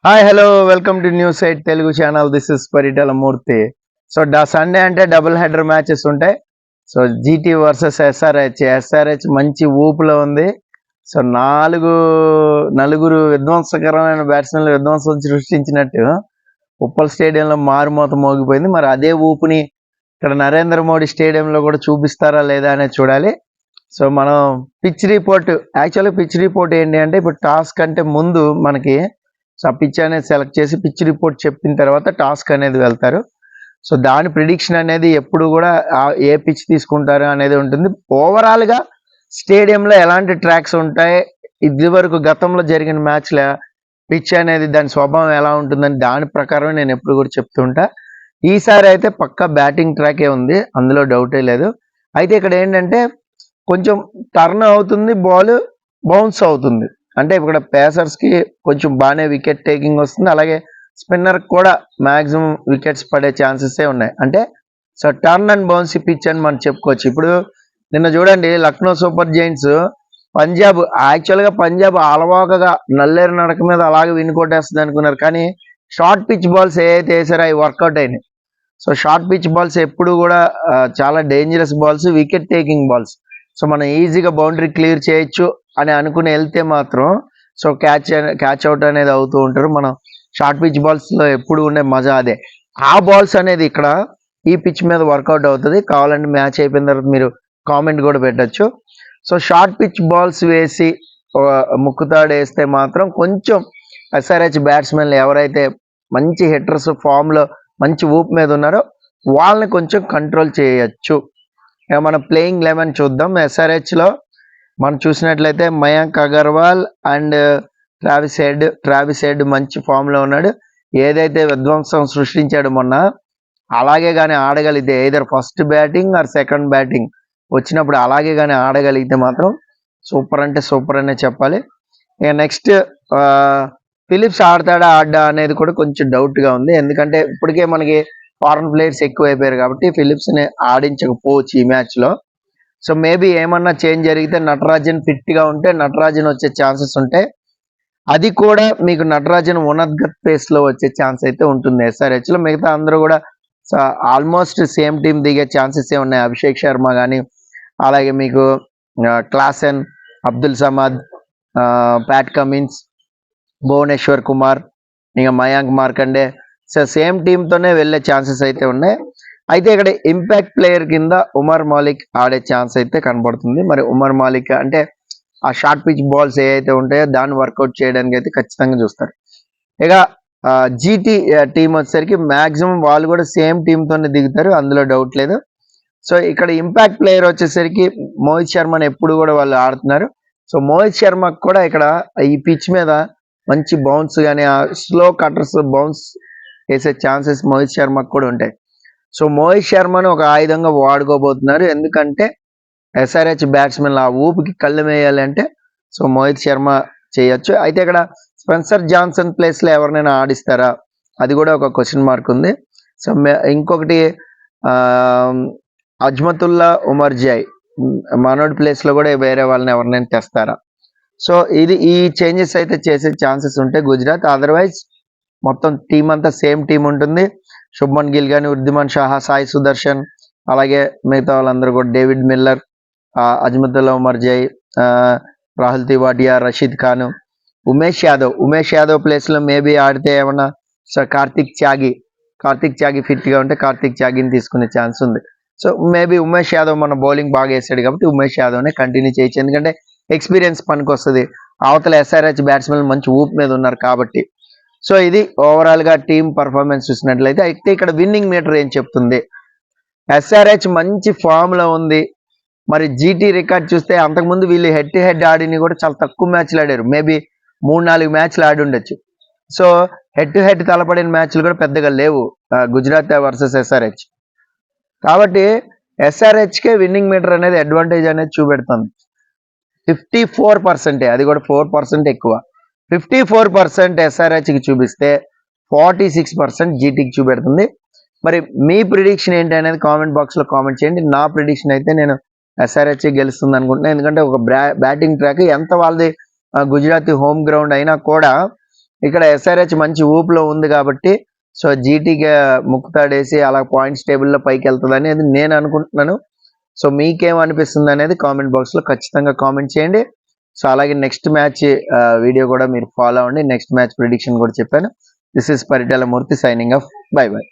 Hi hello welcome to news site Telugu channel. This is Paritala Murthy. So Sunday అంటే double header matches ఉంటాయి. So GT versus SRH మంచి ఊపులో ఉంది. So నలుగురు విధ్వంసకరమైన బ్యాట్స్మెన్లు విధ్వంసం సృష్టించినట్టు ఉప్పల్ స్టేడియంలో మారుమోత మోగిపోయింది. మరి అదే ఊపుని ఇక్కడ నరేంద్ర మోడీ స్టేడియంలో కూడా చూపిస్తారా లేదా అనేది చూడాలి. సో మనం పిచ్ రిపోర్ట్ ఏంటి అంటే ఇప్పుడు టాస్ కంటే ముందు మనకి సో ఆ పిచ్ అనేది సెలెక్ట్ చేసి పిచ్ రిపోర్ట్ చెప్పిన తర్వాత టాస్క్ అనేది వెళ్తారు. సో దాని ప్రిడిక్షన్ అనేది ఎప్పుడు కూడా ఏ పిచ్ తీసుకుంటారు అనేది ఉంటుంది. ఓవరాల్గా స్టేడియంలో ఎలాంటి ట్రాక్స్ ఉంటాయి, ఇది వరకు గతంలో జరిగిన మ్యాచ్ల పిచ్ అనేది దాని స్వభావం ఎలా ఉంటుందని దాని ప్రకారం నేను ఎప్పుడు కూడా చెప్తుంటా. ఈసారి అయితే పక్కా బ్యాటింగ్ ట్రాకే ఉంది, అందులో డౌటే లేదు. అయితే ఇక్కడ ఏంటంటే కొంచెం టర్న్ అవుతుంది, బాల్ బౌన్స్ అవుతుంది. అంటే ఇక్కడ పేసర్స్కి కొంచెం బాగానే వికెట్ టేకింగ్ వస్తుంది, అలాగే స్పిన్నర్కి కూడా మ్యాక్సిమం వికెట్స్ పడే ఛాన్సెసే ఉన్నాయి. అంటే so turn and bounce pitch అని మనం చెప్పుకోవచ్చు. ఇప్పుడు నిన్న చూడండి, లక్నో సూపర్ జైంట్స్ యాక్చువల్గా పంజాబ్ అలవాకగా నల్లేరు నడక మీద అలాగే వినుకొట్టేస్తుంది అనుకున్నారు, కానీ షార్ట్ పిచ్ బాల్స్ ఏవైతే వేసారో అవి వర్కౌట్ అయినాయి. సో షార్ట్ పిచ్ బాల్స్ ఎప్పుడు కూడా చాలా dangerous balls, wicket taking balls. So మనం ఈజీగా బౌండరీ క్లియర్ చేయొచ్చు అని అనుకుని వెళ్తే మాత్రం సో క్యాచ్ అవుట్ అనేది అవుతూ ఉంటారు. మనం షార్ట్ పిచ్ బాల్స్లో ఎప్పుడు ఉండే మజా అదే. ఆ బాల్స్ అనేది ఇక్కడ ఈ పిచ్ మీద వర్కౌట్ అవుతుంది. కావాలంటే మ్యాచ్ అయిపోయిన తర్వాత మీరు కామెంట్ కూడా పెట్టచ్చు. సో షార్ట్ పిచ్ బాల్స్ వేసి ముక్కుతాడు వేస్తే మాత్రం కొంచెం ఎస్ఆర్హెచ్ బ్యాట్స్మెన్లు ఎవరైతే మంచి హిట్టర్స్ ఫామ్లో మంచి ఊపు మీద ఉన్నారో వాళ్ళని కొంచెం కంట్రోల్ చేయొచ్చు. మనం ప్లేయింగ్ 11 చూద్దాం. ఎస్ఆర్హెచ్లో మనం చూసినట్లయితే Mayank Agarwal and Travis Head మంచి ఫామ్లో ఉన్నాడు. ఏదైతే విధ్వంసం సృష్టించాడు మొన్న, అలాగే కానీ ఆడగలిగితే either first batting or second batting వచ్చినప్పుడు అలాగే కానీ ఆడగలిగితే మాత్రం సూపర్ అంటే సూపర్ అనే చెప్పాలి. ఇక నెక్స్ట్ ఫిలిప్స్ ఆడడా అనేది కూడా కొంచెం డౌట్గా ఉంది. ఎందుకంటే ఇప్పటికే మనకి ఫారెన్ ప్లేయర్స్ ఎక్కువైపోయారు కాబట్టి ఫిలిప్స్ని ఆడించకపోవచ్చు ఈ మ్యాచ్లో. సో మేబీ ఏమన్నా చేంజ్ జరిగితే నటరాజన్ ఫిట్గా ఉంటే నటరాజన్ వచ్చే ఛాన్సెస్ ఉంటాయి. అది కూడా మీకు నటరాజన్ ఉన్నద్గత్ పేస్లో వచ్చే ఛాన్స్ అయితే ఉంటుంది ఎస్ఆర్హెచ్లో. మిగతా అందరూ కూడా ఆల్మోస్ట్ సేమ్ టీం దిగే ఛాన్సెస్ ఉన్నాయి. అభిషేక్ శర్మ కానీ, అలాగే మీకు Klaasen, Abdul Samad, Pat Cummins, Bhuvneshwar Kumar, ఇంకా మయాంక్ మార్కండే. సో సేమ్ టీంతోనే వెళ్ళే ఛాన్సెస్ అయితే ఉన్నాయి. అయితే ఇక్కడ ఇంపాక్ట్ ప్లేయర్ కింద ఉమర్ మాలిక్ ఆడే ఛాన్స్ అయితే కనబడుతుంది. మరి ఉమర్ మాలిక్ అంటే ఆ షార్ట్ పిచ్ బాల్స్ ఏవైతే ఉంటాయో దాన్ని వర్కౌట్ చేయడానికి అయితే ఖచ్చితంగా చూస్తారు. ఇక జీటీ టీం వచ్చేసరికి మ్యాక్సిమం వాళ్ళు కూడా సేమ్ టీంతోనే దిగుతారు, అందులో డౌట్ లేదు. సో ఇక్కడ ఇంపాక్ట్ ప్లేయర్ వచ్చేసరికి మోహిత్ శర్మని ఎప్పుడు కూడా వాళ్ళు ఆడుతున్నారు. సో మోహిత్ శర్మకు కూడా ఇక్కడ ఈ పిచ్ మీద మంచి బౌన్స్ కానీ స్లో కటర్స్ బౌన్స్ వేసే ఛాన్సెస్ మోహిత్ శర్మకు కూడా ఉంటాయి. సో మోహిత్ శర్మను ఒక ఆయుధంగా వాడుకోబోతున్నారు. ఎందుకంటే ఎస్ఆర్హెచ్ బ్యాట్స్మెన్ ఆ ఊపికి కళ్ళు వేయాలి అంటే సో మోహిత్ శర్మ చేయొచ్చు. అయితే ఇక్కడ స్పెన్సర్ జాన్సన్ ప్లేస్లో ఎవరినైనా ఆడిస్తారా, అది కూడా ఒక క్వశ్చన్ మార్క్ ఉంది. సో ఇంకొకటి అజ్మతుల్లా ఉమర్జాయ్ మనోడ్ ప్లేస్లో కూడా వేరే వాళ్ళని ఎవరినైనా తెస్తారా. సో ఈ చేంజెస్ అయితే చేసే ఛాన్సెస్ ఉంటాయి గుజరాత్. అదర్వైజ్ మొత్తం టీం అంతా సేమ్ టీం ఉంటుంది. శుభ్మన్ గిల్ కానీ, వృద్ధిమాన్ షాహా, సాయి సుదర్శన్, అలాగే మిగతా వాళ్ళందరూ కూడా డేవిడ్ మిల్లర్, అజ్మతుల్లా ఉమర్జాయ్, రాహుల్ తివాటియా, రషీద్ ఖాన్, ఉమేష్ యాదవ్ ప్లేస్లో మేబీ ఆడితే ఏమన్నా సో కార్తిక్ త్యాగి ఫిట్గా ఉంటే కార్తిక్ త్యాగిని తీసుకునే ఛాన్స్ ఉంది. సో మేబీ ఉమేష్ యాదవ్ మన బౌలింగ్ బాగా వేసాడు కాబట్టి ఉమేష్ యాదవ్నే కంటిన్యూ చేయొచ్చు. ఎందుకంటే ఎక్స్పీరియన్స్ పనికి వస్తుంది. అవతల ఎస్ఆర్హెచ్ బ్యాట్స్మెన్ మంచి ఊపు మీద ఉన్నారు కాబట్టి. సో ఇది ఓవరాల్గా టీం పర్ఫార్మెన్స్ చూసినట్లయితే. అయితే ఇక్కడ విన్నింగ్ మీటర్ ఏం చెప్తుంది? ఎస్ఆర్హెచ్ మంచి ఫామ్లో ఉంది. మరి జీటీ రికార్డ్ చూస్తే అంతకుముందు వీళ్ళు హెడ్ టు హెడ్ ఆడిని కూడా చాలా తక్కువ మ్యాచ్లు ఆడారు. మేబీ 3-4 మ్యాచ్లు ఆడి ఉండొచ్చు. సో హెడ్ టు హెడ్ తలపడిన మ్యాచ్లు కూడా పెద్దగా లేవు గుజరాత్ వర్సెస్ ఎస్ఆర్హెచ్. కాబట్టి ఎస్ఆర్హెచ్కే విన్నింగ్ మీటర్ అనేది అడ్వాంటేజ్ అనేది చూపెడుతుంది. 54%, అది కూడా 4% ఎక్కువ. 54% ఎస్ఆర్హెచ్కి చూపిస్తే 46% జీటీకి చూపెడుతుంది. మరి మీ ప్రిడిక్షన్ ఏంటి అనేది కామెంట్ బాక్స్లో కామెంట్ చేయండి. నా ప్రిడిక్షన్ అయితే నేను ఎస్ఆర్హెచ్ గెలుస్తుంది అనుకుంటున్నాను. ఎందుకంటే ఒక బ్యాటింగ్ ట్రాక్ ఎంత వాళ్ళది గుజరాత్ హోమ్ గ్రౌండ్ అయినా కూడా ఇక్కడ SRH మంచి ఊపులో ఉంది కాబట్టి సో జీటీగా ముక్కుతాడేసి అలా పాయింట్స్ టేబుల్లో పైకి వెళ్తుంది అనేది నేను అనుకుంటున్నాను. సో మీకేమనిపిస్తుంది అనేది కామెంట్ బాక్స్లో ఖచ్చితంగా కామెంట్ చేయండి. సో అలాగే నెక్స్ట్ మ్యాచ్ వీడియో కూడా మీరు ఫాలో అవ్వండి. నెక్స్ట్ మ్యాచ్ ప్రిడిక్షన్ కూడా చెప్పాను. This is Paritala Murthy signing off. By by.